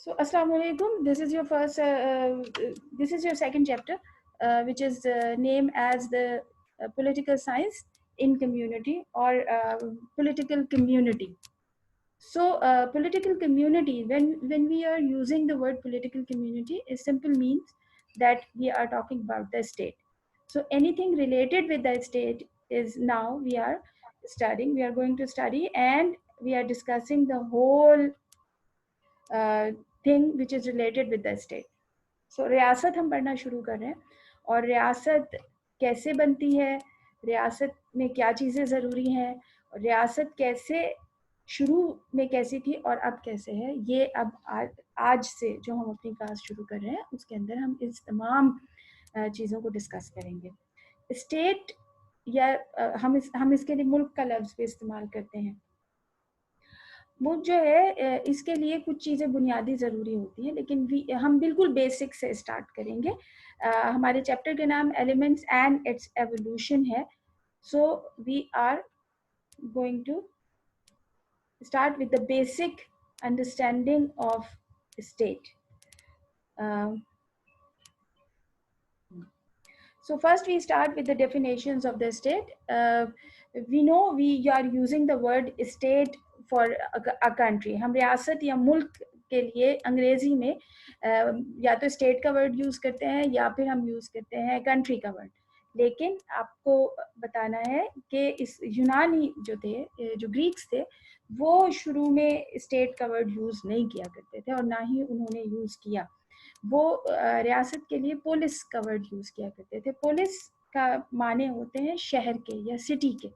So, Assalamu alaikum. This is your second chapter, which is named as the political science in community or political community. So, political community, when we are using the word political community, it simply means that we are talking about the state. So, anything related with the state is now we are studying, we are going to study, and we are discussing the whole thing which is related with the state. So रियासत हम पढ़ना शुरू कर रहे हैं और रियासत कैसे बनती है, रियासत में क्या चीज़ें ज़रूरी हैं, और रियासत कैसे शुरू में कैसी थी और अब कैसे है, ये अब आज से जो हम अपनी क्लास शुरू कर रहे हैं उसके अंदर हम इस तमाम चीज़ों को डिस्कस करेंगे. स्टेट या हम इसके लिए मुल्क का लफ्ज़ भी इस्तेमाल करते हैं. मुल्क जो है इसके लिए कुछ चीज़ें बुनियादी ज़रूरी होती हैं, लेकिन हम बिल्कुल बेसिक से स्टार्ट करेंगे. हमारे चैप्टर के नाम एलिमेंट्स एंड इट्स एवोल्यूशन है. So we are going to start with the basic understanding of state. So first we start with the definitions of the state. We know we are using the word state for a country. हम रियासत या मुल्क के लिए अंग्रेजी में या तो स्टेट का वर्ड यूज़ करते हैं या फिर हम यूज़ करते हैं कंट्री का वर्ड. लेकिन आपको बताना है कि इस यूनानी जो ग्रीक्स थे, वो शुरू में स्टेट का वर्ड यूज़ नहीं किया करते थे और ना ही उन्होंने यूज़ किया. वो रियासत के लिए पोलिस का वर्ड यूज़ किया करते थे. पोलिस का माने होते हैं शहर के या सिटी के.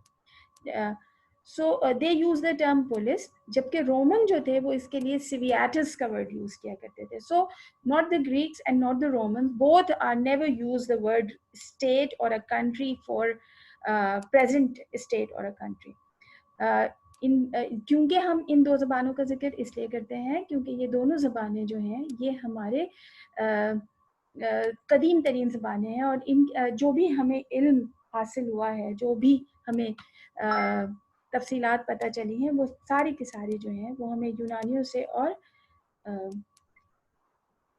सो दे यूज द टर्म पुलिस, जबकि रोमन जो थे वो इसके लिए सिवियाटस का वर्ड यूज़ किया करते थे. So not the Greeks and not the Romans, both are never use the word state or a country for present state or a country. क्योंकि हम इन दो ज़बानों का जिक्र इसलिए करते हैं क्योंकि ये दोनों ज़बानें जो हैं ये हमारे कदीम तरीन ज़बानें हैं, और इन जो भी हमें इल्म हासिल हुआ है, जो भी हमें तफसीलात पता चली हैं, वो सारी की सारी जो हैं वो हमें यूनानियों से और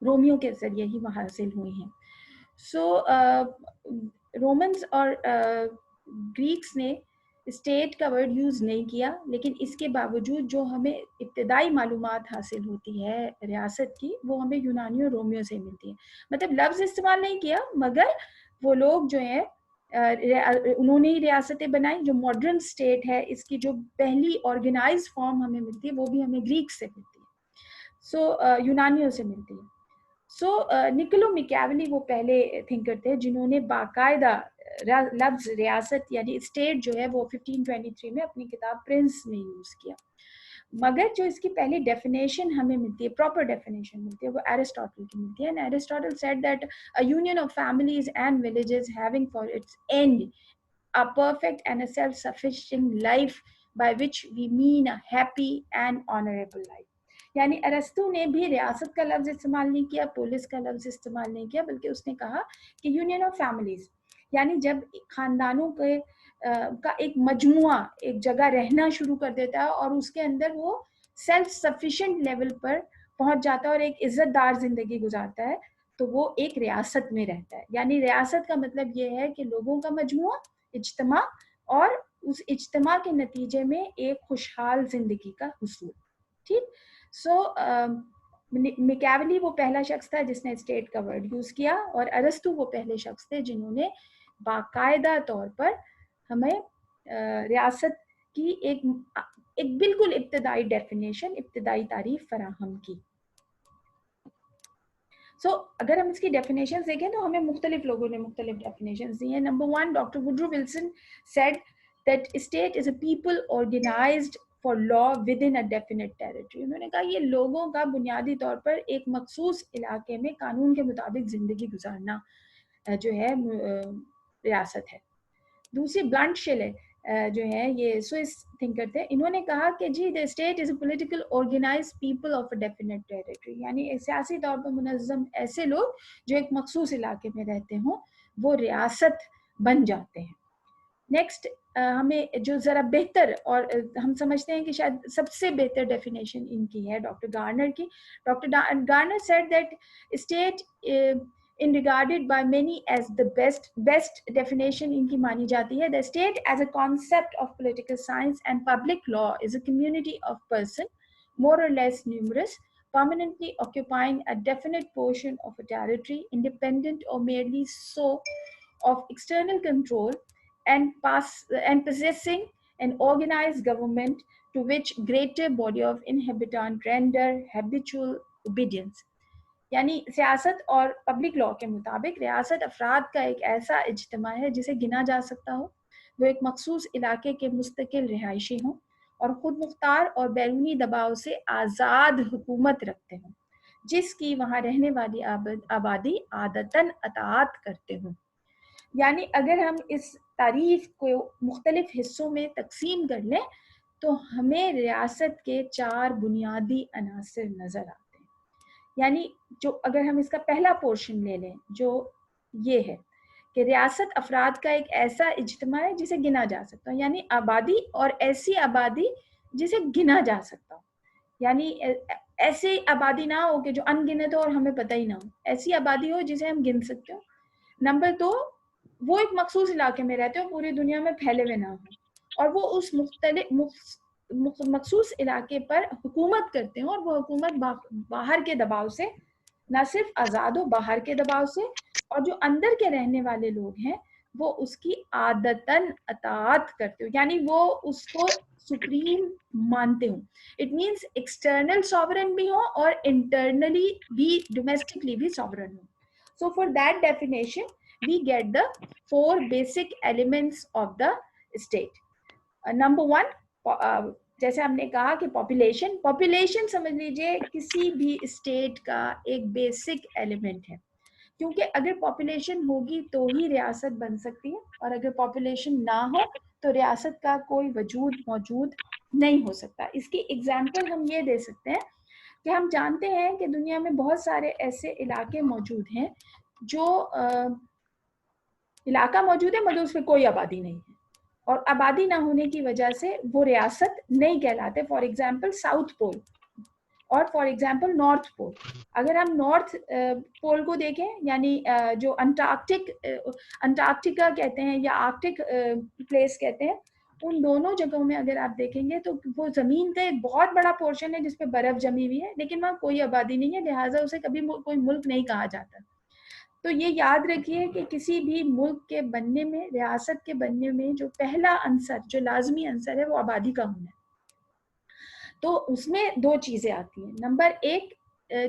रोमियों के ज़रिए ही हासिल हुई हैं. सो रोमन्स और ग्रीक्स ने स्टेट का वर्ड यूज़ नहीं किया, लेकिन इसके बावजूद जो हमें इब्तदाई मालूमात हासिल होती है रियासत की, वो हमें यूनानियों और रोमियों से मिलती है. मतलब लफ्ज़ इस्तेमाल नहीं किया, मगर वो लोग जो हैं उन्होंने ही रियासतें बनाई. जो मॉडर्न स्टेट है, इसकी जो पहली ऑर्गेनाइज फॉर्म हमें मिलती है वो भी हमें ग्रीक से मिलती है. सो यूनानियों से मिलती है. सो निकोलो मैकियावेली वो पहले थिंकर थे जिन्होंने बाकायदा लफ्ज़ रियासत यानी स्टेट जो है वो 1523 में अपनी किताब प्रिंस में यूज़ किया. मगर जो इसकी पहली डेफिनेशन हमें मिलती है, प्रॉपर डेफिनेशन मिलती है, वो एरिस्टोटल की मिलती है. And Aristotle said that a union of families and villages having for its and a perfect and a self-sufficient life by which we mean a happy and honorable life. यानी अरस्तु ने भी रियासत का लफ्ज़ इस्तेमाल नहीं किया, पुलिस का लफ्ज़ इस्तेमाल नहीं किया, बल्कि उसने कहा कि यूनियन ऑफ फैमिलीज, यानी जब खानदानों के का एक मजमुआ एक जगह रहना शुरू कर देता है और उसके अंदर वो सेल्फ सफिशिएंट लेवल पर पहुंच जाता है और एक इज्जतदार जिंदगी गुजारता है, तो वो एक रियासत में रहता है. यानी रियासत का मतलब ये है कि लोगों का मजमुआ, इज्तिमा, और उस इज्तिमा के नतीजे में एक खुशहाल जिंदगी का हुसूल. ठीक. सो मैकियावेली वो पहला शख्स था जिसने स्टेट का वर्ड यूज़ किया, और अरस्तु वो पहले शख्स थे जिन्होंने बाकायदा तौर पर हमें रियासत की एक बिल्कुल इब्तदाई डेफिनेशन, इब्तदाई तारीफ फराहम की. अगर हम इसकी डेफिनेशन देखें तो हमें मुख्तलिफ लोगों ने मुख्तलिफ डेफिनेशन दी हैं. Number 1, doctor Woodrow Wilson said that state is a people organised for law within a definite territory. उन्होंने कहा ये लोगों का बुनियादी तौर पर एक मखसूस इलाके में कानून के मुताबिक ज़िंदगी गुजारना जो है रियासत है. दूसरी ब्लंट शिले जो है ये स्विस थिंकर थे, इन्होंने कहा कि जी the state is a political organised people of a definite territory, यानी सियासी तौर पर मुनज़्ज़म ऐसे लोग जो एक मखसूस इलाके में रहते हों वो रियासत बन जाते हैं. नेक्स्ट हमें जो ज़रा बेहतर और हम समझते हैं कि शायद सबसे बेहतर डेफिनेशन इनकी है डॉक्टर गार्नर की. Doctor Garner said that state in regarded by many as the best definition इनकी मानी जाती है. The state as a concept of political science and public law is a community of person more or less numerous permanently occupying a definite portion of a territory independent or merely so of external control and possessing an organized government to which greater body of inhabitant render habitual obedience. यानी सियासत और public law के मुताबिक रियासत अफराद का एक ऐसा इज्तिमा है जिसे गिना जा सकता हो, वो एक मखसूस इलाके के मुस्तकिल रिहायशी हों और खुद मुख्तार और बैरूनी दबाव से आज़ाद हुकूमत रखते हों, जिसकी वहाँ रहने वाली आबादी आदतन अताअत करते हों. यानी अगर हम इस तारीफ को मुख्तलिफ हिस्सों में तकसीम कर लें तो हमें रियासत के 4 बुनियादी अनासर नज़र आते हैं. यानी जो अगर हम इसका पहला पोर्शन ले लें जो ये है कि रियासत अफराद का एक ऐसा इज्तिमा है जिसे गिना जा सकता हो, यानी आबादी और ऐसी आबादी जिसे गिना जा सकता हो. यानी ऐसी आबादी ना हो कि जो अनगिनत हो और हमें पता ही ना हो, ऐसी आबादी हो जिसे हम गिन सकते हो. नंबर 2, वो एक मखसूस इलाके में रहते हो, पूरी दुनिया में फैले हुए ना हो और वो उस मखसूस इलाके पर हुकूमत करते हैं और वो हुकूमत बाहर के दबाव से, ना सिर्फ आज़ाद हो बाहर के दबाव से, और जो अंदर के रहने वाले लोग हैं वो उसकी आदतन अताअत करते हो, यानी वो उसको सुप्रीम मानते हो. इट मीन्स एक्सटर्नल सॉवरन भी हो और इंटरनली भी, डोमेस्टिकली भी सॉवरन हो. So for that definition, we get the 4 basic elements of the state. Number 1, जैसे हमने कहा कि पॉपुलेशन समझ लीजिए किसी भी स्टेट का एक बेसिक एलिमेंट है, क्योंकि अगर पॉपुलेशन होगी तो ही रियासत बन सकती है और अगर पॉपुलेशन ना हो तो रियासत का कोई वजूद मौजूद नहीं हो सकता. इसकी एग्जाम्पल हम ये दे सकते हैं कि हम जानते हैं कि दुनिया में बहुत सारे ऐसे इलाके मौजूद हैं जो इलाका मौजूद है मगर उसमें कोई आबादी नहीं है और आबादी ना होने की वजह से वो रियासत नहीं कहलाते. फॉर एग्जांपल साउथ पोल और फॉर एग्जांपल नॉर्थ पोल. अगर हम नॉर्थ पोल को देखें, यानी जो अंटार्कटिका कहते हैं या आर्कटिक प्लेस कहते हैं, उन दोनों जगहों में अगर आप देखेंगे तो वो ज़मीन का एक बहुत बड़ा पोर्शन है जिसपे बर्फ जमी हुई है, लेकिन वहाँ कोई आबादी नहीं है, लिहाजा उसे कभी कोई मुल्क नहीं कहा जाता. तो ये याद रखिए कि किसी भी मुल्क के बनने में, रियासत के बनने में जो पहला अंसर, जो लाजमी अंसर है वो आबादी का होना है. तो उसमें 2 चीज़ें आती हैं. नंबर 1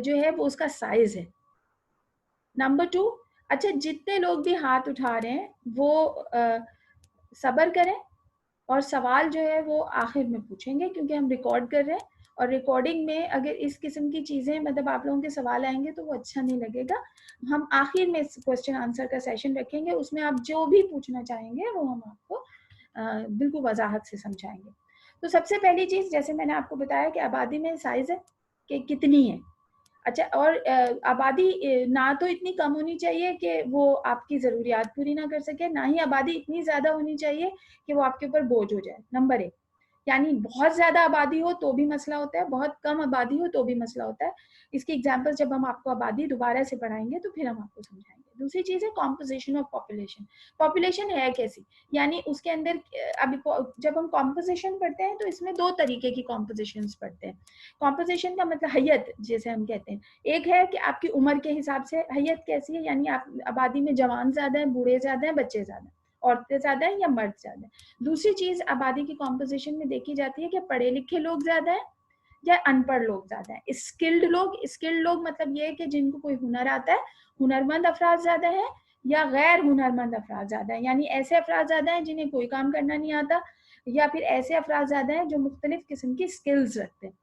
जो है वो उसका साइज़ है. नंबर 2, अच्छा जितने लोग भी हाथ उठा रहे हैं वो सब्र करें और सवाल जो है वो आखिर में पूछेंगे क्योंकि हम रिकॉर्ड कर रहे हैं और रिकॉर्डिंग में अगर इस किस्म की चीज़ें मतलब आप लोगों के सवाल आएंगे तो वो अच्छा नहीं लगेगा. हम आखिर में क्वेश्चन आंसर का सेशन रखेंगे, उसमें आप जो भी पूछना चाहेंगे वो हम आपको बिल्कुल वजाहत से समझाएंगे. तो सबसे पहली चीज़, जैसे मैंने आपको बताया कि आबादी में साइज़ है कि कितनी है. अच्छा, और आबादी ना तो इतनी कम होनी चाहिए कि वो आपकी ज़रूरियात पूरी ना कर सके, ना ही आबादी इतनी ज़्यादा होनी चाहिए कि वो आपके ऊपर बोझ हो जाए. नंबर 1, यानी बहुत ज़्यादा आबादी हो तो भी मसला होता है, बहुत कम आबादी हो तो भी मसला होता है. इसकी एग्जांपल जब हम आपको आबादी दोबारा से पढ़ाएंगे तो फिर हम आपको समझाएंगे. दूसरी चीज़ है कॉम्पोजिशन ऑफ पॉपुलेशन. पॉपुलेशन है कैसी, यानी उसके अंदर अभी जब हम कॉम्पोजिशन पढ़ते हैं तो इसमें 2 तरीके की कॉम्पोजिशंस पढ़ते हैं. कॉम्पोजिशन का मतलब हैयत जैसे हम कहते हैं. एक है कि आपकी उम्र के हिसाब से हैयत कैसी है, यानी आप आबादी में जवान ज़्यादा हैं, बूढ़े ज़्यादा हैं, बच्चे ज़्यादा हैं, औरतें ज़्यादा हैं या मर्द ज़्यादा हैं. दूसरी चीज़ आबादी की कॉम्पोजिशन में देखी जाती है कि पढ़े लिखे लोग ज़्यादा हैं या अनपढ़ लोग ज़्यादा हैं. स्किल्ड लोग मतलब ये है कि जिनको कोई हुनर आता है, हुनरमंद अफराद ज़्यादा हैं या गैर हुनरमंद अफराद ज़्यादा हैं, यानी ऐसे अफराद ज़्यादा हैं जिन्हें कोई काम करना नहीं आता, या फिर ऐसे अफराद ज़्यादा हैं जो मुख्तलिफ किस्म की स्किल्स रखते हैं.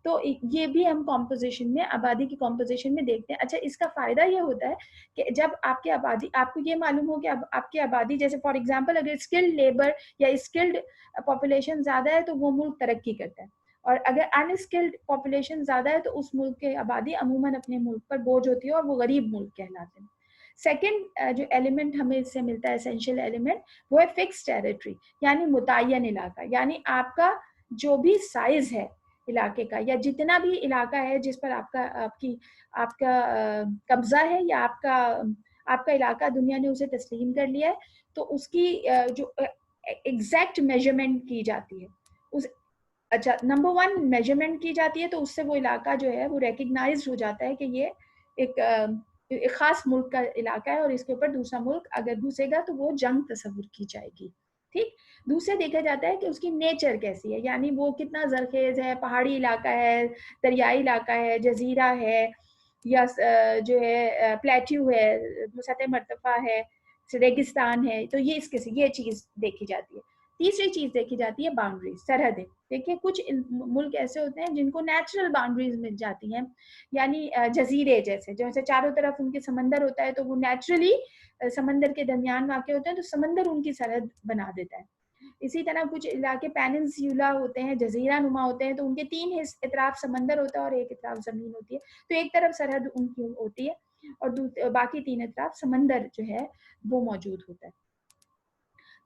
तो ये भी हम कॉम्पोजिशन में, आबादी की कॉम्पोजिशन में देखते हैं. अच्छा, इसका फ़ायदा ये होता है कि जब आपकी आबादी, आपको ये मालूम हो कि आपकी आबादी, जैसे फॉर एग्जांपल अगर स्किल्ड लेबर या स्किल्ड पॉपुलेशन ज़्यादा है तो वो मुल्क तरक्की करता है, और अगर अनस्किल्ड पॉपुलेशन ज़्यादा है तो उस मुल्क की आबादी अमूमन अपने मुल्क पर बोझ होती है और वो गरीब मुल्क कहलाते हैं. सेकंड जो एलिमेंट हमें इससे मिलता है, एसेंशियल एलिमेंट, वो है फिक्स टेरिटरी, यानी मुतय्यन इलाका। यानी आपका जो भी साइज है इलाके का, या जितना भी इलाका है जिस पर आपका कब्जा है, या आपका इलाका दुनिया ने उसे तस्लीम कर लिया है, तो उसकी जो एग्जैक्ट मेजरमेंट की जाती है उस, अच्छा, नंबर 1 मेजरमेंट की जाती है, तो उससे वो इलाका जो है वो रिकग्नाइज हो जाता है कि ये एक खास मुल्क का इलाका है, और इसके ऊपर दूसरा मुल्क अगर घुसेगा तो वो जंग तस्वुर की जाएगी। ठीक। दूसरा देखा जाता है कि उसकी नेचर कैसी है, यानी वो कितना जरखेज है, पहाड़ी इलाका है, दरियाई इलाका है, जजीरा है, या जो है प्लेट्यू है, सतह मरतफा है, रेगिस्तान है, तो ये इसके से ये चीज देखी जाती है। तीसरी चीज देखी जाती है बाउंड्रीज, सरहदें। देखिए कुछ मुल्क ऐसे होते हैं जिनको नेचुरल बाउंड्रीज मिल जाती हैं, यानी जजीरे जैसे, जैसे चारों तरफ उनके समंदर होता है, तो वो नेचुरली समंदर के दरमियान वाक़ होते हैं, तो समंदर उनकी सरहद बना देता है। इसी तरह कुछ इलाके पेनिनसुला होते हैं, जजीरा नुमा होते हैं, तो उनके 3 इतराफ समंदर होता है और एक इतराफ जमीन होती है, तो एक तरफ सरहद उनकी होती है और बाकी 3 इतराफ समंदर जो है वो मौजूद होता है।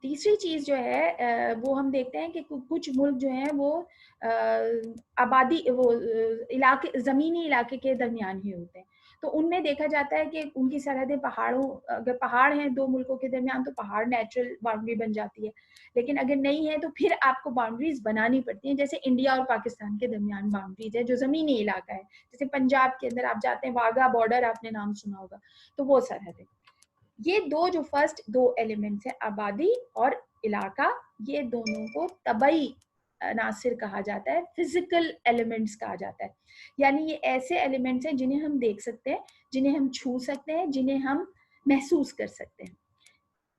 तीसरी चीज जो है वो हम देखते हैं कि कुछ मुल्क जो हैं वो आबादी, वो इलाके, जमीनी इलाके के दरमियान ही होते हैं, तो उनमें देखा जाता है कि उनकी सरहदें पहाड़ों, अगर पहाड़ हैं 2 मुल्कों के दरमियान तो पहाड़ नेचुरल बाउंड्री बन जाती है, लेकिन अगर नहीं है तो फिर आपको बाउंड्रीज बनानी पड़ती हैं, जैसे इंडिया और पाकिस्तान के दरमियान बाउंड्रीज है जो जमीनी इलाका है, जैसे पंजाब के अंदर आप जाते हैं, वाघा बॉर्डर आपने नाम सुना होगा, तो वो सरहद है। ये दो जो फर्स्ट 2 एलिमेंट्स हैं, आबादी और इलाका, ये दोनों को तबई अनासिर कहा जाता है, फिजिकल एलिमेंट्स कहा जाता है, यानी ये ऐसे एलिमेंट्स हैं जिन्हें हम देख सकते हैं, जिन्हें हम छू सकते हैं, जिन्हें हम महसूस कर सकते हैं।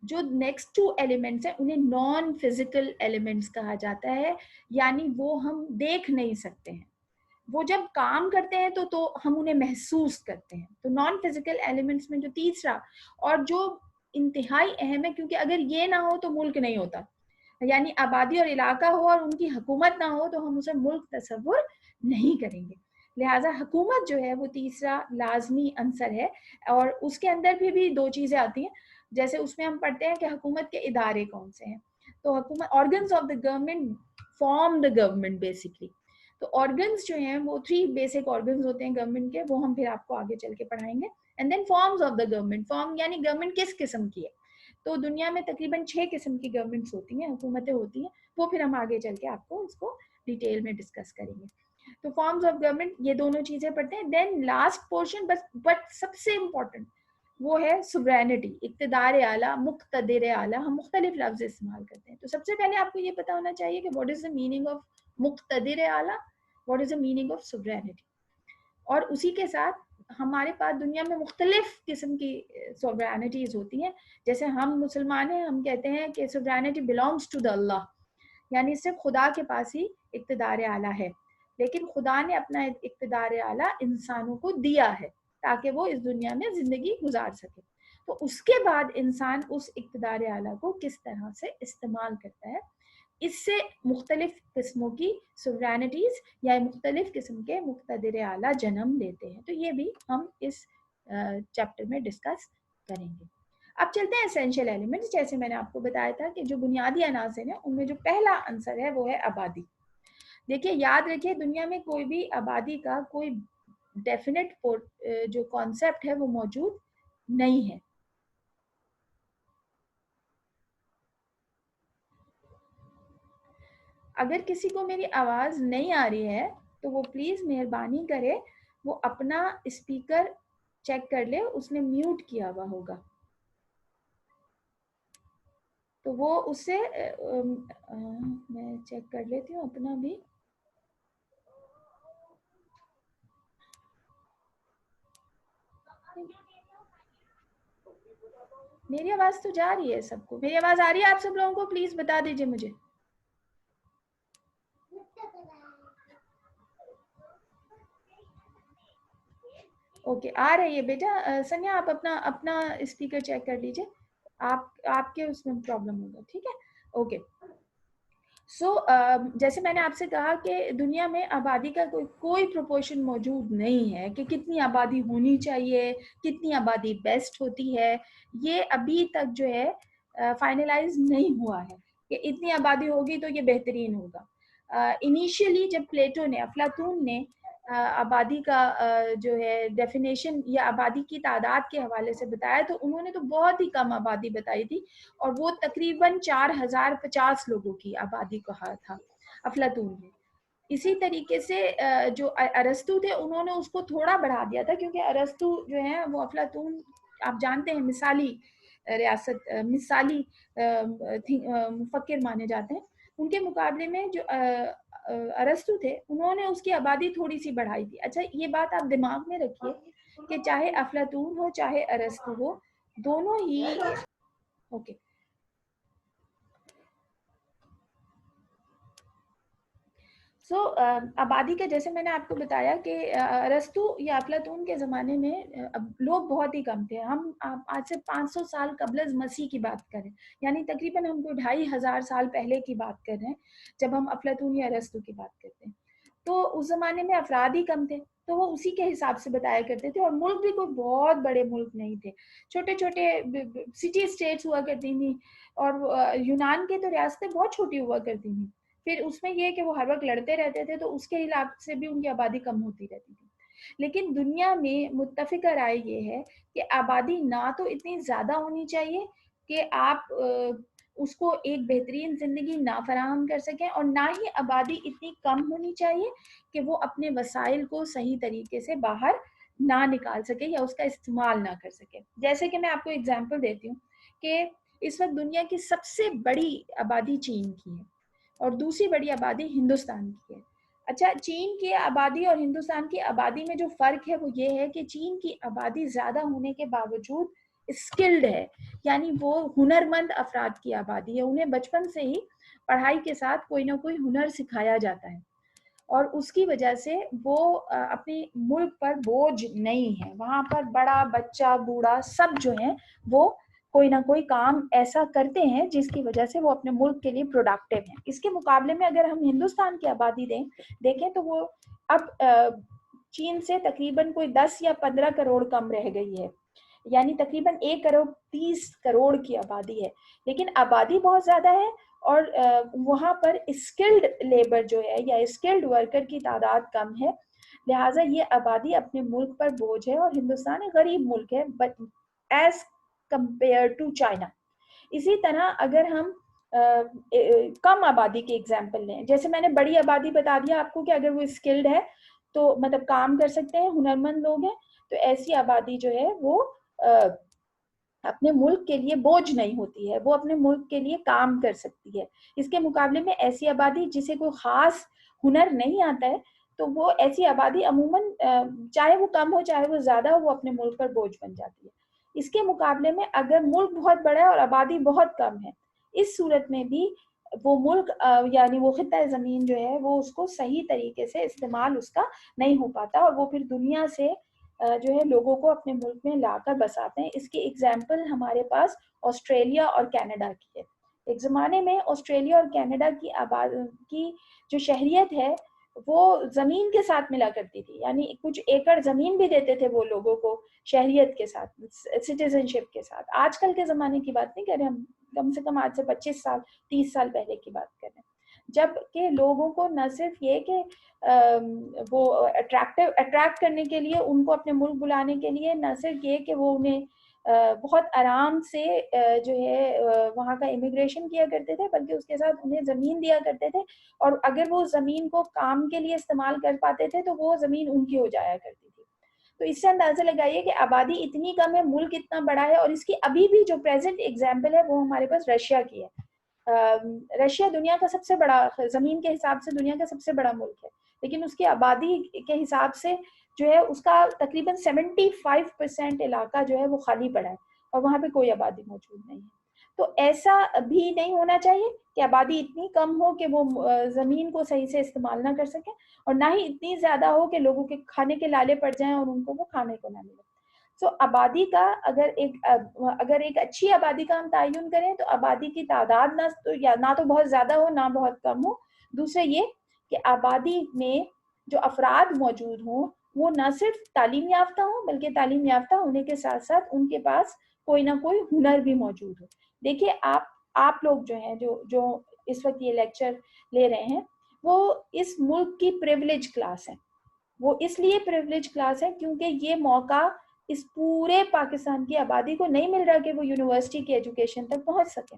जो नेक्स्ट 2 एलिमेंट्स हैं उन्हें नॉन फिजिकल एलिमेंट्स कहा जाता है, यानी वो हम देख नहीं सकते हैं, वो जब काम करते हैं तो हम उन्हें महसूस करते हैं। तो नॉन फिजिकल एलिमेंट्स में जो तीसरा और जो इंतहाई अहम है, क्योंकि अगर ये ना हो तो मुल्क नहीं होता, यानी आबादी और इलाका हो और उनकी हुकूमत ना हो तो हम उसे मुल्क तस्वुर नहीं करेंगे, लिहाजा हुकूमत जो है वो तीसरा लाजमी अंसर है। और उसके अंदर भी 2 चीज़ें आती हैं, जैसे उसमें हम पढ़ते हैं कि हुकूमत के इदारे कौन से हैं, तो हुकूमत, organs of the government form the government basically. तो ऑर्गन्स जो हैं वो 3 बेसिक ऑर्गन्स होते हैं गवर्नमेंट के, वो हम फिर आपको आगे चल के पढ़ाएंगे। And then forms of the government, form यानी गवर्नमेंट किस किस्म की है, तो दुनिया में तकरीबन 6 किस्म की गवर्नमेंट्स होती हैं, हुकूमतें होती हैं, वो फिर हम आगे चल के आपको इसको डिटेल में डिस्कस करेंगे। तो फॉर्म्स ऑफ गवर्नमेंट, ये दोनों चीजें पढ़ते हैं। देन लास्ट पोर्शन, बट सबसे इम्पोर्टेंट वो है सुवरेनिटी, इक़्तिदार आला, मुक़्तदिर आला, हम मुख्तलिफ लफ्ज़ इस्तेमाल करते हैं। तो सबसे पहले आपको ये पता होना चाहिए कि what is the meaning of मुक़्तदिर आला, what is the meaning of sovereignty, और उसी के साथ हमारे पास दुनिया में मुख्तलिफ किस्म की सोवरेनिटीज होती हैं। जैसे हम मुसलमान हैं, हम कहते हैं कि सोवरेनिटी बिलोंग्स टू द अल्लाह, यानी सिर्फ खुदा के पास ही इक़्तिदार आला है, लेकिन खुदा ने अपना इक़्तिदार आला इंसानों को दिया है ताकि वो इस दुनिया में ज़िंदगी गुजार सके। तो उसके बाद इंसान उस इक़्तिदार आला को किस तरह से इस्तेमाल करता है, इससे मुख्तलिफ किस्मों की सोवरेनिटीज या मुख्तलिफ किस्म के मुक़्तदिर आला जन्म लेते हैं। तो ये भी हम इस चैप्टर में डिस्कस करेंगे। अब चलते हैं एसेंशियल एलिमेंट्स। जैसे मैंने आपको बताया था कि जो बुनियादी अनासर हैं उनमें जो पहला आंसर है वो है आबादी। देखिए, याद रखिए, दुनिया में कोई भी आबादी का कोई डेफिनेट जो कॉन्सेप्ट है वो मौजूद नहीं है। अगर किसी को मेरी आवाज़ नहीं आ रही है तो वो प्लीज़ मेहरबानी करे वो अपना स्पीकर चेक कर ले, उसने म्यूट किया हुआ होगा, तो वो उससे मैं चेक कर लेती हूँ अपना भी। मेरी आवाज़ तो जा रही है सबको, मेरी आवाज़ आ रही है आप सब लोगों को? प्लीज़ बता दीजिए मुझे। ओके, आ रही है बेटा। सन्या, आप अपना अपना स्पीकर चेक कर लीजिए, आपके उसमें प्रॉब्लम होगा, ठीक है? ओके, जैसे मैंने आपसे कहा कि दुनिया में आबादी का कोई प्रोपोर्शन मौजूद नहीं है कि कितनी आबादी होनी चाहिए, कितनी आबादी बेस्ट होती है, ये अभी तक जो है फाइनलाइज नहीं हुआ है कि इतनी आबादी होगी तो ये बेहतरीन होगा। इनिशियली जब प्लेटो ने, अफलातून ने आबादी का जो है डेफिनेशन या आबादी की तादाद के हवाले से बताया, तो उन्होंने तो बहुत ही कम आबादी बताई थी, और वो तकरीबन 4050 लोगों की आबादी कहा था अफलातून ने। इसी तरीके से जो अरस्तु थे उन्होंने उसको थोड़ा बढ़ा दिया था, क्योंकि अरस्तु जो है वो अफलातून आप जानते हैं मिसाली रियासत, मिसाली मुफक्किर माने जाते हैं। उनके मुकाबले में जो अरस्तु थे उन्होंने उसकी आबादी थोड़ी सी बढ़ाई थी। अच्छा, ये बात आप दिमाग में रखिए कि चाहे अफलातून हो चाहे अरस्तु हो, दोनों ही ओके। आबादी का जैसे मैंने आपको बताया कि अरस्तु या अफलातून के ज़माने में लोग बहुत ही कम थे। हम आज से 500 साल कबल मसीह की बात करें, यानी तकरीबन हम 2500 साल पहले की बात कर रहे हैं जब हम अफलातून या अरस्तु की बात करते हैं। तो उस ज़माने में अफराद ही कम थे, तो वो उसी के हिसाब से बताया करते थे, और मुल्क भी कोई बहुत बड़े मुल्क नहीं थे, छोटे छोटे सिटी स्टेट्स हुआ करती थी, और यूनान के तो रियासतें बहुत छोटी हुआ करती थी। फिर उसमें ये कि वो हर वक्त लड़ते रहते थे, तो उसके हिसाब से भी उनकी आबादी कम होती रहती थी। लेकिन दुनिया में मुत्तफ़िक़ा राय ये है कि आबादी ना तो इतनी ज़्यादा होनी चाहिए कि आप उसको एक बेहतरीन ज़िंदगी ना फराहम कर सकें, और ना ही आबादी इतनी कम होनी चाहिए कि वो अपने वसाइल को सही तरीके से बाहर ना निकाल सके या उसका इस्तेमाल ना कर सके। जैसे कि मैं आपको एग्जांपल देती हूँ कि इस वक्त दुनिया की सबसे बड़ी आबादी चीन की है और दूसरी बड़ी आबादी हिंदुस्तान की है। अच्छा, चीन की आबादी और हिंदुस्तान की आबादी में जो फ़र्क है वो ये है कि चीन की आबादी ज़्यादा होने के बावजूद स्किल्ड है, यानी वो हुनरमंद अफराद की आबादी है। उन्हें बचपन से ही पढ़ाई के साथ कोई ना कोई हुनर सिखाया जाता है, और उसकी वजह से वो अपने मुल्क पर बोझ नहीं है। वहाँ पर बड़ा बच्चा बूढ़ा सब जो है वो कोई ना कोई काम ऐसा करते हैं जिसकी वजह से वो अपने मुल्क के लिए प्रोडक्टिव हैं। इसके मुकाबले में अगर हम हिंदुस्तान की आबादी देखें तो वो अब चीन से तकरीबन कोई 10 या 15 करोड़ कम रह गई है, यानी तकरीबन 1 करोड़ 30 करोड़ की आबादी है। लेकिन आबादी बहुत ज़्यादा है, और वहाँ पर स्किल्ड लेबर जो है या स्किल्ड वर्कर की तादाद कम है, लिहाजा ये आबादी अपने मुल्क पर बोझ है, और हिंदुस्तान एक गरीब मुल्क है but as compare to China. इसी तरह अगर हम कम आबादी के एग्जाम्पल लें, जैसे मैंने बड़ी आबादी बता दिया आपको कि अगर वो स्किल्ड है तो मतलब काम कर सकते हैं, हुनरमंद लोग हैं, तो ऐसी आबादी जो है वो अपने मुल्क के लिए बोझ नहीं होती है, वो अपने मुल्क के लिए काम कर सकती है। इसके मुकाबले में ऐसी आबादी जिसे कोई ख़ास हुनर नहीं आता है, तो वो ऐसी आबादी अमूमन चाहे वो कम हो चाहे वो ज़्यादा हो, वो अपने मुल्क पर बोझ बन जाती है। इसके मुकाबले में अगर मुल्क बहुत बड़ा है और आबादी बहुत कम है, इस सूरत में भी वो मुल्क यानी वो खित्ता ज़मीन जो है वो उसको सही तरीके से इस्तेमाल उसका नहीं हो पाता, और वो फिर दुनिया से जो है लोगों को अपने मुल्क में लाकर बसाते हैं। इसकी एग्जाम्पल हमारे पास ऑस्ट्रेलिया और कनाडा की है। एक ज़माने में ऑस्ट्रेलिया और कनाडा की जो शहरियत है वो ज़मीन के साथ मिला करती थी, यानी कुछ एकड़ ज़मीन भी देते थे वो लोगों को शहरियत के साथ, सिटीजनशिप के साथ। आजकल के ज़माने की बात नहीं कर रहे हम, कम से कम आज से 25 साल 30 साल पहले की बात कर रहे हैं, जब के लोगों को न सिर्फ ये कि वो अट्रैक्ट करने के लिए, उनको अपने मुल्क बुलाने के लिए, न सिर्फ ये कि वो उन्हें बहुत आराम से जो है वहाँ का इमिग्रेशन किया करते थे, बल्कि उसके साथ उन्हें ज़मीन दिया करते थे, और अगर वो ज़मीन को काम के लिए इस्तेमाल कर पाते थे तो वो ज़मीन उनकी हो जाया करती थी। तो इससे अंदाज़ा लगाइए कि आबादी इतनी कम है, मुल्क इतना बड़ा है, और इसकी अभी भी जो प्रेजेंट एग्जाम्पल है वो हमारे पास रशिया की है। रशिया दुनिया का सबसे बड़ा, ज़मीन के हिसाब से दुनिया का सबसे बड़ा मुल्क है, लेकिन उसकी आबादी के हिसाब से जो है उसका तकरीबन 75% इलाका जो है वो खाली पड़ा है, और वहाँ पे कोई आबादी मौजूद नहीं है। तो ऐसा भी नहीं होना चाहिए कि आबादी इतनी कम हो कि वो ज़मीन को सही से इस्तेमाल ना कर सकें, और ना ही इतनी ज़्यादा हो कि लोगों के खाने के लाले पड़ जाएं और उनको वो खाने को ना मिले। सो आबादी का अगर एक अच्छी आबादी का हम तयन करें तो आबादी की तादाद ना तो बहुत ज़्यादा हो ना बहुत कम हो। दूसरा ये कि आबादी में जो अफराद मौजूद हों वो न सिर्फ तालीम याफ्ता हों बल्कि तालीम याफ्ता होने के साथ साथ उनके पास कोई ना कोई हुनर भी मौजूद हो। देखिए आप लोग जो हैं जो इस वक्त ये लेक्चर ले रहे हैं वो इस मुल्क की प्रिविलेज क्लास है। वो इसलिए प्रिविलेज क्लास है क्योंकि ये मौका इस पूरे पाकिस्तान की आबादी को नहीं मिल रहा कि वो यूनिवर्सिटी की एजुकेशन तक पहुंच सके।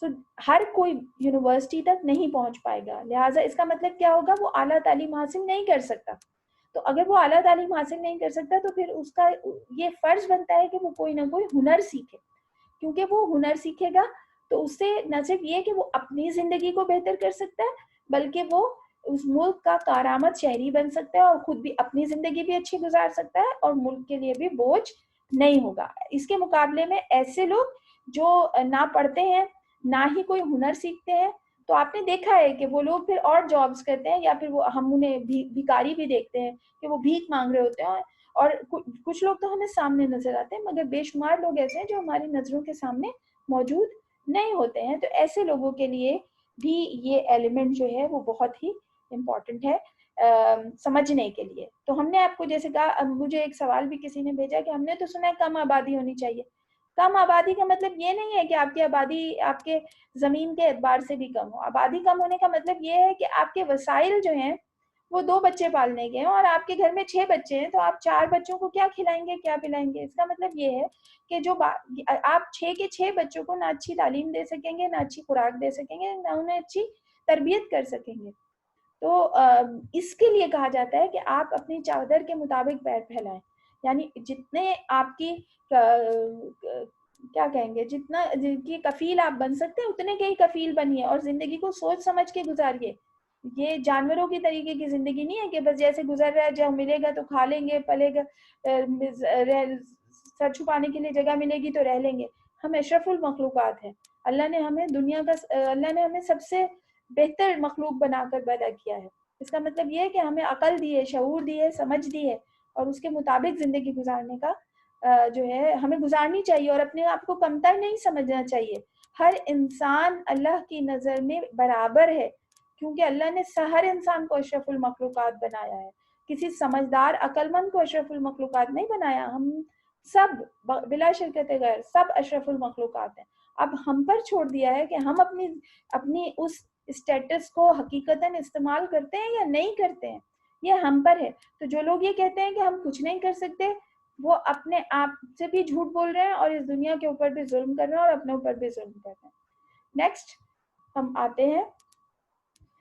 तो हर कोई यूनिवर्सिटी तक नहीं पहुंच पाएगा, लिहाजा इसका मतलब क्या होगा, वो आला तालीम हासिल नहीं कर सकता। तो अगर वो आला तालीम हासिल नहीं कर सकता तो फिर उसका ये फर्ज बनता है कि वो कोई ना कोई हुनर सीखे, क्योंकि वो हुनर सीखेगा तो उससे न सिर्फ ये कि वो अपनी जिंदगी को बेहतर कर सकता है बल्कि वो उस मुल्क का कारामद शहरी बन सकता है और खुद भी अपनी जिंदगी भी अच्छी गुजार सकता है और मुल्क के लिए भी बोझ नहीं होगा। इसके मुकाबले में ऐसे लोग जो ना पढ़ते हैं ना ही कोई हुनर सीखते हैं, तो आपने देखा है कि वो लोग फिर और जॉब्स करते हैं या फिर वो हम उन्हें भिखारी भी देखते हैं कि वो भीख मांग रहे होते हैं। और कुछ लोग तो हमें सामने नजर आते हैं मगर बेशुमार लोग ऐसे हैं जो हमारी नजरों के सामने मौजूद नहीं होते हैं। तो ऐसे लोगों के लिए भी ये एलिमेंट जो है वो बहुत ही इम्पोर्टेंट है समझने के लिए। तो हमने आपको जैसे कहा, मुझे एक सवाल भी किसी ने भेजा कि हमने तो सुना है कम आबादी होनी चाहिए। कम आबादी का मतलब ये नहीं है कि आपकी आबादी आपके जमीन के एतबार से भी कम हो। आबादी कम होने का मतलब ये है कि आपके वसाइल जो हैं वो 2 बच्चे पालने के हैं और आपके घर में 6 बच्चे हैं, तो आप 4 बच्चों को क्या खिलाएंगे क्या पिलाएंगे। इसका मतलब ये है कि जो आप 6 के 6 बच्चों को ना अच्छी तालीम दे सकेंगे, ना अच्छी खुराक दे सकेंगे, ना उन्हें अच्छी तरबियत कर सकेंगे। तो इसके लिए कहा जाता है कि आप अपनी चादर के मुताबिक पैर फैलाएं, यानी जितने आपकी क्या कहेंगे, जितना जिनकी कफील आप बन सकते हैं उतने के ही कफील बनिए और जिंदगी को सोच समझ के गुजारिए। ये जानवरों की तरीके की जिंदगी नहीं है कि बस जैसे गुजर रहा है, जब मिलेगा तो खा लेंगे, पलेगा, सर छुपाने के लिए जगह मिलेगी तो रह लेंगे। हम अशरफुल मखलूकात हैं। अल्लाह ने हमें सबसे बेहतर मखलूक बनाकर पैदा किया है। इसका मतलब ये है कि हमें अकल दी है, शऊर दी है, समझ दी है और उसके मुताबिक जिंदगी गुजारने का जो है हमें गुजारनी चाहिए और अपने आप को कमतर नहीं समझना चाहिए। हर इंसान अल्लाह की नज़र में बराबर है क्योंकि अल्लाह ने हर इंसान को अशरफुल मखलूकात बनाया है। किसी समझदार अक्लमंद को अशरफुल मखलूकात नहीं बनाया। हम सब बिला शिरकत गैर सब अशरफुल मखलूकात हैं। अब हम पर छोड़ दिया है कि हम अपनी अपनी उस स्टेटस को हकीकतन इस्तेमाल करते हैं या नहीं करते हैं, ये हम पर है। तो जो लोग ये कहते हैं कि हम कुछ नहीं कर सकते, वो अपने आप से भी झूठ बोल रहे हैं और इस दुनिया के ऊपर भी जुल्म कर रहे हैं और अपने ऊपर भी जुल्म कर रहे हैं। नेक्स्ट हम आते हैं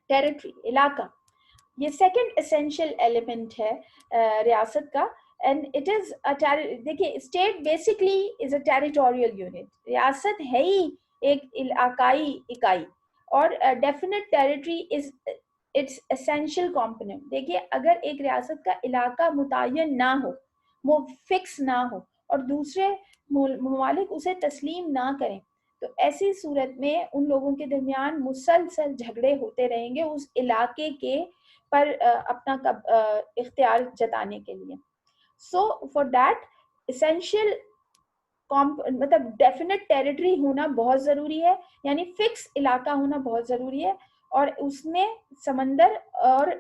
टेरिटरी, इलाका। ये सेकंड एसेंशियल एलिमेंट है रियासत का एंड इट इज देखिए state basically is a territorial unit. रियासत है ही एक इलाकाई इकाई और definite territory is it's essential component. देखिए अगर एक रियासत का इलाका मुतय्यन ना हो, वो फिक्स ना हो और दूसरे ममालिक उसे तस्लीम ना करें तो ऐसी सूरत में उन लोगों के दरमियान मुसलसल झगड़े होते रहेंगे उस इलाके के पर अपना इख्तियार जताने के लिए। सो फॉर दैट एसेंशियल मतलब डेफिनेट टेरिटरी होना बहुत ज़रूरी है, यानी फिक्स इलाका होना बहुत ज़रूरी है और उसमें समंदर और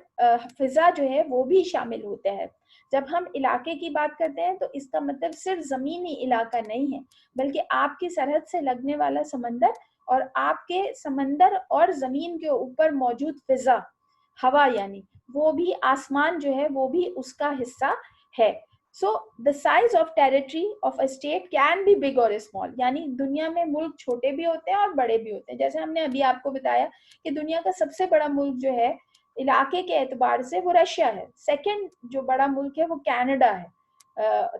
फिज़ा जो है वो भी शामिल होते हैं। जब हम इलाके की बात करते हैं तो इसका मतलब सिर्फ ज़मीनी इलाका नहीं है बल्कि आपकी सरहद से लगने वाला समंदर और आपके समंदर और ज़मीन के ऊपर मौजूद फिज़ा, हवा, यानी वो भी आसमान जो है वो भी उसका हिस्सा है। So the size of territory of a state can be big or small, यानी दुनिया में मुल्क छोटे भी होते हैं और बड़े भी होते हैं। जैसे हमने अभी आपको बताया कि दुनिया का सबसे बड़ा मुल्क जो है इलाके के एतबार से वो रशिया है, सेकंड जो बड़ा मुल्क है वो कनाडा है,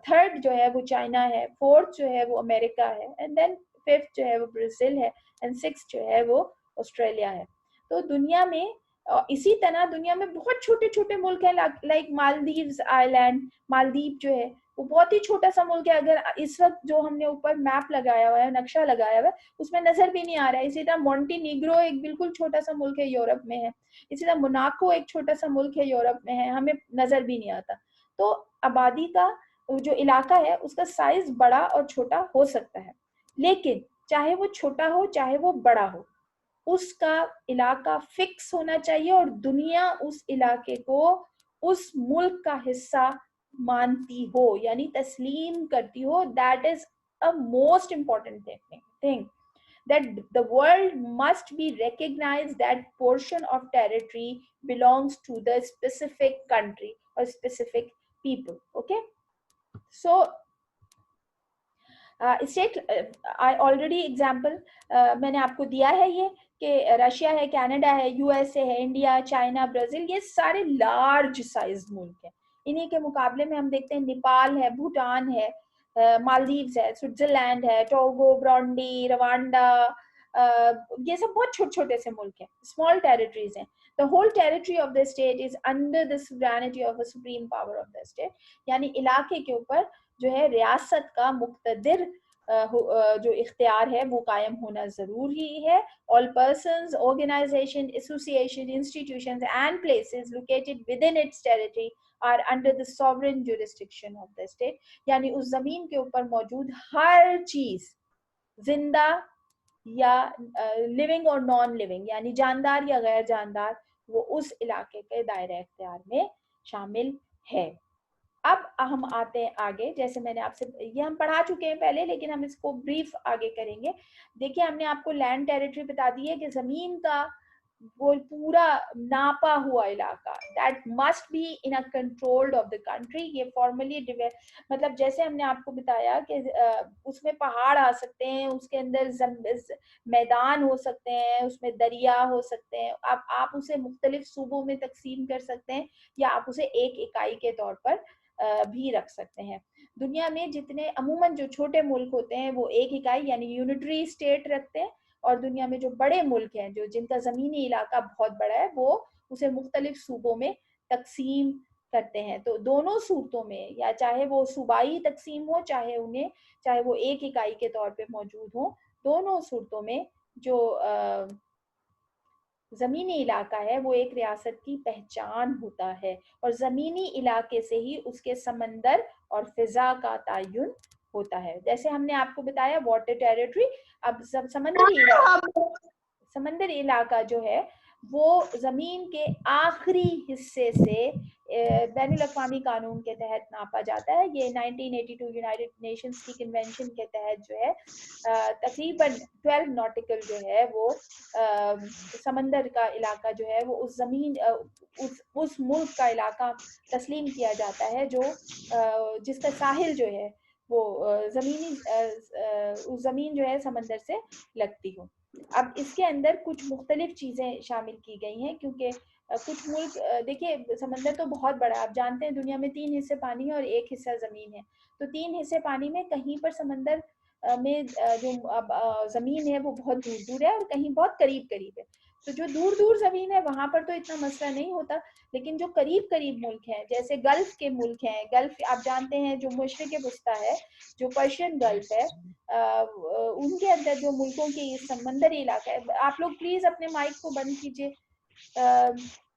थर्ड जो है वो चाइना है, फोर्थ जो है वो अमेरिका है एंड देन फिफ्थ जो है वो ब्राजील है एंड सिक्स्थ जो है वो ऑस्ट्रेलिया है। तो दुनिया में इसी तरह दुनिया में बहुत छोटे छोटे मुल्क हैं लाइक मालदीव्स आइलैंड। मालदीव जो है वो बहुत ही छोटा सा मुल्क है। अगर इस वक्त जो हमने ऊपर मैप लगाया हुआ है, नक्शा लगाया हुआ है, उसमें नजर भी नहीं आ रहा है। इसी तरह मोंटेनीग्रो एक बिल्कुल छोटा सा मुल्क है, यूरोप में है। इसी तरह मोनाको एक छोटा सा मुल्क है, यूरोप में है, हमें नजर भी नहीं आता। तो आबादी का जो इलाका है उसका साइज बड़ा और छोटा हो सकता है, लेकिन चाहे वो छोटा हो चाहे वो बड़ा हो, उसका इलाका फिक्स होना चाहिए और दुनिया उस इलाके को उस मुल्क का हिस्सा मानती हो, यानी तस्लीम करती हो. That is a most important thing, that the world must be recognized that portion of territory belongs to the specific country or specific people. Okay, so state, I already example मैंने आपको दिया है ये कि रशिया है, Canada है, USA है, India, China, Brazil, ये सारे लार्ज साइज मुल्क हैं. इन्हीं के मुकाबले में हम देखते हैं नेपाल है, भूटान है, मालदीव्स है, स्विट्जरलैंड है, टोगो, ब्रोंडी, रवांडा, ये सब बहुत छोटे छोटे से मुल्क हैं, स्मॉल टेरिटरीज हैं. The whole territory of the state is under the sovereignty of the supreme power of the state. यानी इलाके के ऊपर जो है रियासत का मुक्तदिर जो इख्तियार है वो कायम होना जरूरी है. All persons, organisations, associations, institutions and places located within its territory are under the sovereign jurisdiction of the state. यानी उस जमीन के ऊपर मौजूद हर चीज, जिंदा या लिविंग और नॉन लिविंग, यानी जानदार या गैर जानदार, वो उस इलाके के दायरे इख्तियार में शामिल है. अब हम आते हैं आगे. जैसे मैंने आपसे ये हम पढ़ा चुके हैं पहले, लेकिन हम इसको ब्रीफ आगे करेंगे. देखिए, हमने आपको लैंड टेरिटरी बता दी है कि जमीन का वो पूरा नापा हुआ इलाका, that must be in a controlled of the country. ये फॉर्मली मतलब जैसे हमने आपको बताया कि उसमें पहाड़ आ सकते हैं, उसके अंदर मैदान हो सकते हैं, उसमें दरिया हो सकते हैं. अब आप उसे मुख्तलिफ सूबों में तकसीम कर सकते हैं या आप उसे एक इकाई के तौर पर भी रख सकते हैं. दुनिया में जितने अमूमन जो छोटे मुल्क होते हैं वो एक इकाई यानी यूनिटरी स्टेट रखते हैं, और दुनिया में जो बड़े मुल्क हैं जो जिनका ज़मीनी इलाका बहुत बड़ा है वो उसे मुख्तलिफ सूबों में तकसीम करते हैं. तो दोनों सूरतों में, या चाहे वो सूबाई तकसीम हो चाहे वो एक इकाई के तौर पे मौजूद हो, दोनों सूरतों में जो ज़मीनी इलाका है वो एक रियासत की पहचान होता है, और ज़मीनी इलाके से ही उसके समंदर और फिजा का तायुन होता है. जैसे हमने आपको बताया वाटर टेरिटरी. अब समंदरी इलाका जो है वो ज़मीन के आखिरी हिस्से से बैनुल अक़वामी कानून के तहत नापा जाता है. ये 1982 यूनाइटेड नेशंस की कन्वेंशन के तहत जो है तकरीबन 12 नॉटिकल जो है वो समंदर का इलाका जो है वो उस जमीन उस मुल्क का इलाका तस्लीम किया जाता है जो जिसका साहिल जो है वो उस ज़मीन जो है समंदर से लगती हो. अब इसके अंदर कुछ मुख्तलिफ चीज़ें शामिल की गई हैं, क्योंकि कुछ मुल्क, देखिए समंदर तो बहुत बड़ा है, आप जानते हैं दुनिया में 3 हिस्से पानी है और 1 हिस्सा ज़मीन है. तो 3 हिस्से पानी में कहीं पर समंदर में जो ज़मीन है वो बहुत दूर दूर है और कहीं बहुत करीब करीब है. तो जो दूर दूर ज़मीन है वहाँ पर तो इतना मसला नहीं होता, लेकिन जो करीब करीब मुल्क हैं, जैसे गल्फ़ के मुल्क हैं, गल्फ़ आप जानते हैं जो मशरिक़ वस्ता है, जो पर्शियन गल्फ़ है, उनके अंदर जो मुल्कों के ये समंदरी इलाका है. आप लोग प्लीज़ अपने माइक को बंद कीजिए.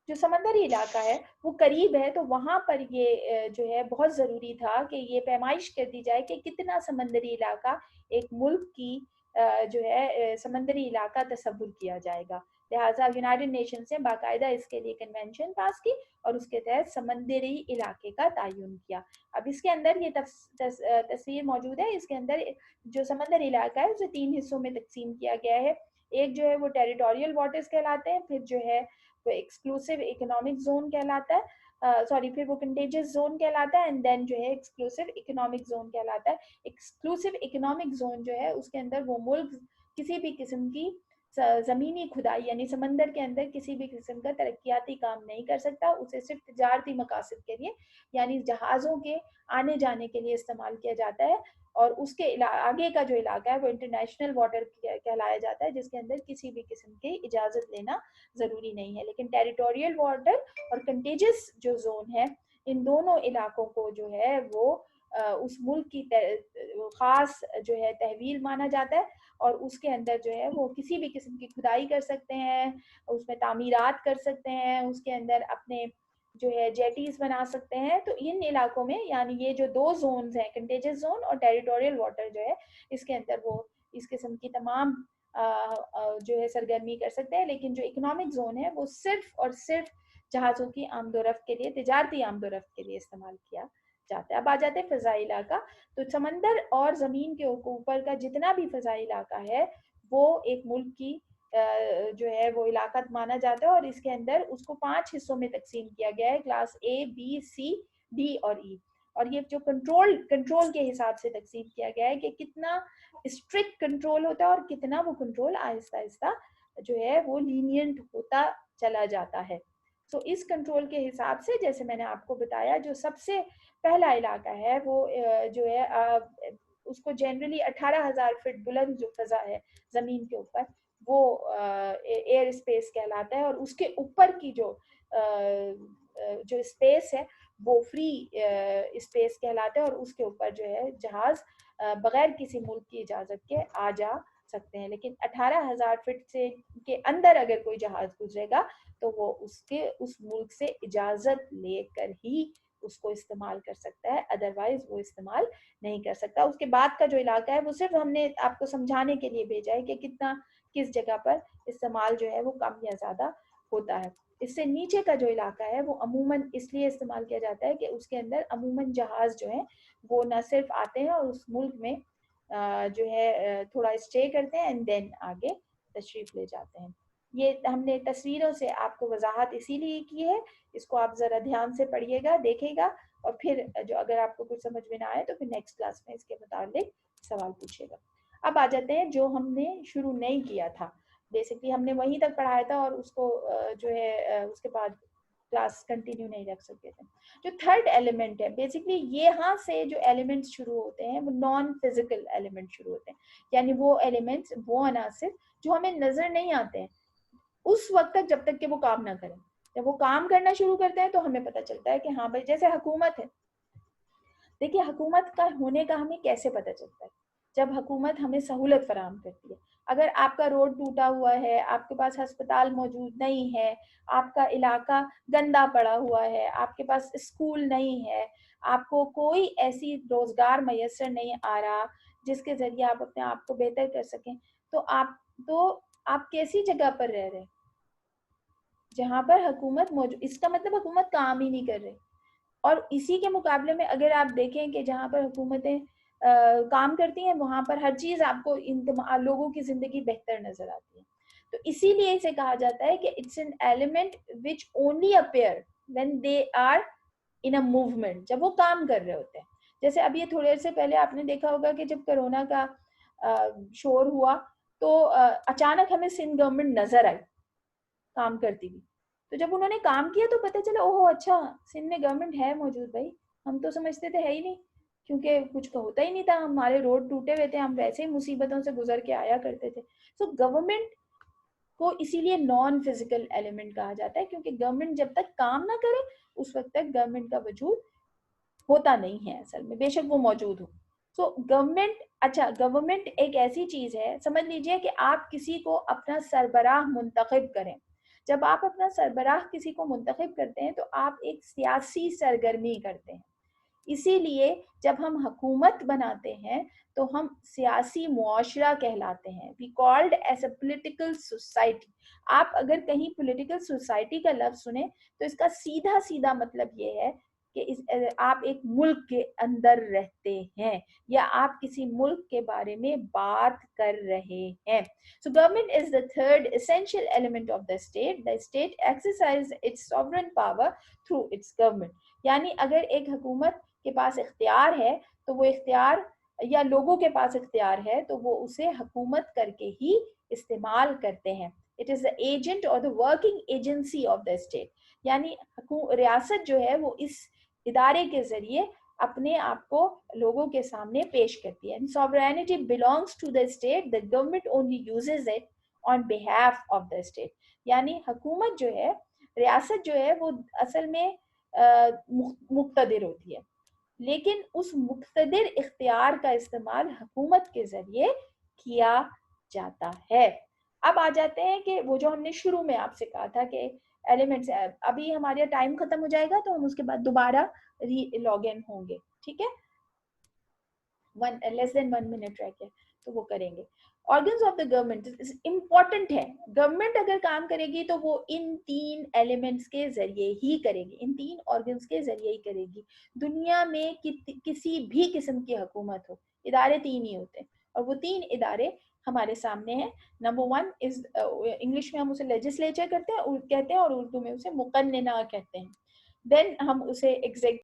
जो समंदरी इलाका है वो करीब है, तो वहाँ पर ये जो है बहुत ज़रूरी था कि ये पैमाइश कर दी जाए कि कितना समंदरी इलाका एक मुल्क की जो है समंदरी इलाका तस्वुर किया जाएगा. लिहाजा यूनाइटेड नेशंस ने बाकायदा इसके लिए कन्वेंशन पास की और उसके तहत समंदरी इलाके का तयन किया. अब इसके अंदर ये तस्वीर मौजूद है. इसके अंदर जो समंदरी इलाका है उसे 3 हिस्सों में तकसीम किया गया है. एक जो है वो टेरिटोरियल वाटर्स कहलाते हैं, फिर जो है वो एक्सक्लूसिव इकोनॉमिक जोन कहलाता है, फिर वो कंटेजियस जोन कहलाता है, एंड देन जो है एक्सक्लूसिव इकोनॉमिक जोन कहलाता है. एक्सक्लूसिव इकोनॉमिक जोन जो है उसके अंदर वो मुल्क किसी भी किस्म की ज़मीनी खुदाई यानी समंदर के अंदर किसी भी किस्म का तरक्याती काम नहीं कर सकता. उसे सिर्फ तिजारती मकासद के लिए यानी जहाज़ों के आने जाने के लिए इस्तेमाल किया जाता है, और उसके आगे का जो इलाका है वो इंटरनेशनल वाटर कहलाया जाता है, जिसके अंदर किसी भी किस्म की इजाज़त लेना ज़रूरी नहीं है. लेकिन टेरिटोरियल वाटर और कंटेजियस जो जोन है, इन दोनों इलाकों को जो है वो उस मुल्क की ख़ास जो है तहवील माना जाता है, और उसके अंदर जो है वो किसी भी किस्म की खुदाई कर सकते हैं, उसमें तामीरात कर सकते हैं, उसके अंदर अपने जो है जेटीज बना सकते हैं। तो इन इलाकों में, यानी ये जो दो जोन्स हैं, कंटेजियस जोन और टेरिटोरियल वाटर जो है, इसके अंदर वो इस किस्म की तमाम जो है सरगर्मी कर सकते हैं। लेकिन जो इकोनॉमिक जोन है वो सिर्फ और सिर्फ जहाज़ों की आमदोरफ्त के लिए, तिजारती आमदोरफ्त के लिए इस्तेमाल किया जाता है। अब आ जाते हैं फ़ज़ाई इलाका। तो समंदर और ज़मीन के ऊपर का जितना भी फ़ज़ाई इलाका है वो एक मुल्क की जो है वो इलाका माना जाता है, और इसके अंदर उसको 5 हिस्सों में तकसीम किया गया है, class A, B, C, D और ई। और ये जो कंट्रोल के हिसाब से तकसीम किया गया है कि कितना स्ट्रिक्ट कंट्रोल होता है और कितना वो कंट्रोल आहिस्ता आहिस्ता जो है वो लीनियंट होता चला जाता है। तो इस कंट्रोल के हिसाब से, जैसे मैंने आपको बताया, जो सबसे पहला इलाका है वो जो है उसको जनरली 18,000 फीट बुलंद जो फजा है जमीन के ऊपर, वो एयर स्पेस कहलाता है। और उसके ऊपर की जो स्पेस है वो फ्री स्पेस कहलाता है, और उसके ऊपर जो है जहाज बगैर किसी मुल्क की इजाज़त के आ जा सकते हैं। लेकिन 18,000 फीट से के अंदर अगर कोई जहाज गुजरेगा तो वो उसके उस मुल्क से इजाज़त लेकर ही उसको इस्तेमाल कर सकता है, अदरवाइज वो इस्तेमाल नहीं कर सकता। उसके बाद का जो इलाका है वो सिर्फ हमने आपको समझाने के लिए भेजा है कि कितना किस जगह पर इस्तेमाल जो है वो कम या ज़्यादा होता है। इससे नीचे का जो इलाका है वो अमूमन इसलिए इस्तेमाल किया जाता है कि उसके अंदर अमूमन जहाज़ जो है वो न सिर्फ आते हैं और उस मुल्क में जो है थोड़ा स्टे करते हैं एंड देन आगे तशरीफ ले जाते हैं। ये हमने तस्वीरों से आपको वजाहत इसीलिए की है, इसको आप ज़रा ध्यान से पढ़िएगा, देखिएगा, और फिर जो अगर आपको कुछ समझ में ना आए तो फिर नेक्स्ट क्लास में इसके मुताबिक सवाल पूछिएगा। अब आ जाते हैं जो हमने शुरू नहीं किया था। बेसिकली हमने वहीं तक पढ़ाया था और उसको जो है उसके बाद क्लास कंटिन्यू नहीं रख सकते थे। जो थर्ड एलिमेंट है, बेसिकली यहाँ से जो एलिमेंट्स शुरू होते हैं वो नॉन फिजिकल एलिमेंट शुरू होते हैं, यानी वो एलिमेंट्स, वो अनासिर जो हमें नजर नहीं आते हैं उस वक्त तक, जब तक कि वो काम ना करें। जब वो काम करना शुरू करते हैं तो हमें पता चलता है कि हाँ भाई, जैसे हुकूमत है। देखिए हुकूमत का होने का हमें कैसे पता चलता है? जब हुकूमत हमें सहूलत फराहम करती है। अगर आपका रोड टूटा हुआ है, आपके पास अस्पताल मौजूद नहीं है, आपका इलाका गंदा पड़ा हुआ है, आपके पास स्कूल नहीं है, आपको कोई ऐसी रोजगार मैसर नहीं आ रहा जिसके जरिए आप अपने आप को बेहतर कर सकें, तो आप कैसी जगह पर रह रहे हैं? जहाँ पर हुकूमत मौजूद, इसका मतलब हुकूमत काम ही नहीं कर रही। और इसी के मुकाबले में अगर आप देखें कि जहाँ पर हुकूमतें काम करती हैं वहाँ पर हर चीज़ आपको इन लोगों की ज़िंदगी बेहतर नज़र आती है। तो इसीलिए इसे कहा जाता है कि it's an element which only appear when they are in a movement, जब वो काम कर रहे होते हैं। जैसे अभी ये थोड़ी देर से पहले आपने देखा होगा कि जब कोरोना का शोर हुआ तो अचानक हमें सिंध गवर्नमेंट नजर आई काम करती हुई। तो जब उन्होंने काम किया तो पता चला, ओहो अच्छा, सिंध में गवर्नमेंट है मौजूद भाई, हम तो समझते थे है ही नहीं, क्योंकि कुछ का होता ही नहीं था, हमारे रोड टूटे हुए थे, हम वैसे ही मुसीबतों से गुजर के आया करते थे। सो गवर्नमेंट को इसीलिए नॉन फिजिकल एलिमेंट कहा जाता है, क्योंकि गवर्नमेंट जब तक काम ना करे उस वक्त तक गवर्नमेंट का वजूद होता नहीं है असल में, बेशक वो मौजूद हो। सो गवर्नमेंट, अच्छा गवर्नमेंट एक ऐसी चीज है, समझ लीजिए कि आप किसी को अपना सरबराह मुंतखब करें। जब आप अपना सरबराह किसी को मुंतखब करते हैं तो आप एक सियासी सरगर्मी करते हैं। इसीलिए जब हम हुकूमत बनाते हैं तो हम सियासी मुआशरा कहलाते हैं, we called as a political society. आप अगर कहीं पोलिटिकल सोसाइटी का लफ्ज सुने तो इसका सीधा सीधा मतलब ये है कि आप एक मुल्क के अंदर रहते हैं या आप किसी मुल्क के बारे में बात कर रहे हैं। So government is the third essential element of the state. The state exercise it's sovereign power through it's government. यानी अगर एक हुकूमत के पास इख्तियार है तो वो इख्तियार, या लोगों के पास इख्तियार है तो वो उसे हुकूमत करके ही इस्तेमाल करते हैं। इट इज़ द एजेंट और the working agency of the state. यानी रियासत जो है वो इस इदारे के जरिए अपने आप को लोगों के सामने पेश करती है। Sovereignty belongs to the state, the government only uses it on behalf of the state. यानी हुकूमत जो है, रियासत जो है वो असल में मुक्तदिर होती है, लेकिन उस मुक्तदिर इख्तियार का इस्तेमाल हुकूमत के जरिए किया जाता है। अब आ जाते हैं कि वो जो हमने शुरू में आपसे कहा था कि एलिमेंट्स है। अभी हमारा टाइम खत्म हो जाएगा तो हम उसके बाद दोबारा लॉग इन होंगे, ठीक है। लेस देन 1 मिनट रह गया तो वो करेंगे। Organs of the government important है। गवर्नमेंट अगर काम करेगी तो वो इन 3 एलिमेंट्स के जरिए ही करेगी, इन 3 ऑर्गन्स के जरिए ही करेगी। दुनिया में किसी भी किस्म की हुकूमत हो, इदारे 3 ही होते हैं, और वो 3 इदारे हमारे सामने हैं। नंबर 1 इज, इंग्लिश में हम उसे लेजिस्लेचर कहते हैं और उर्दू में उसे मुकन्नना कहते हैं। देन हम उसे एग्जीक्यूटिव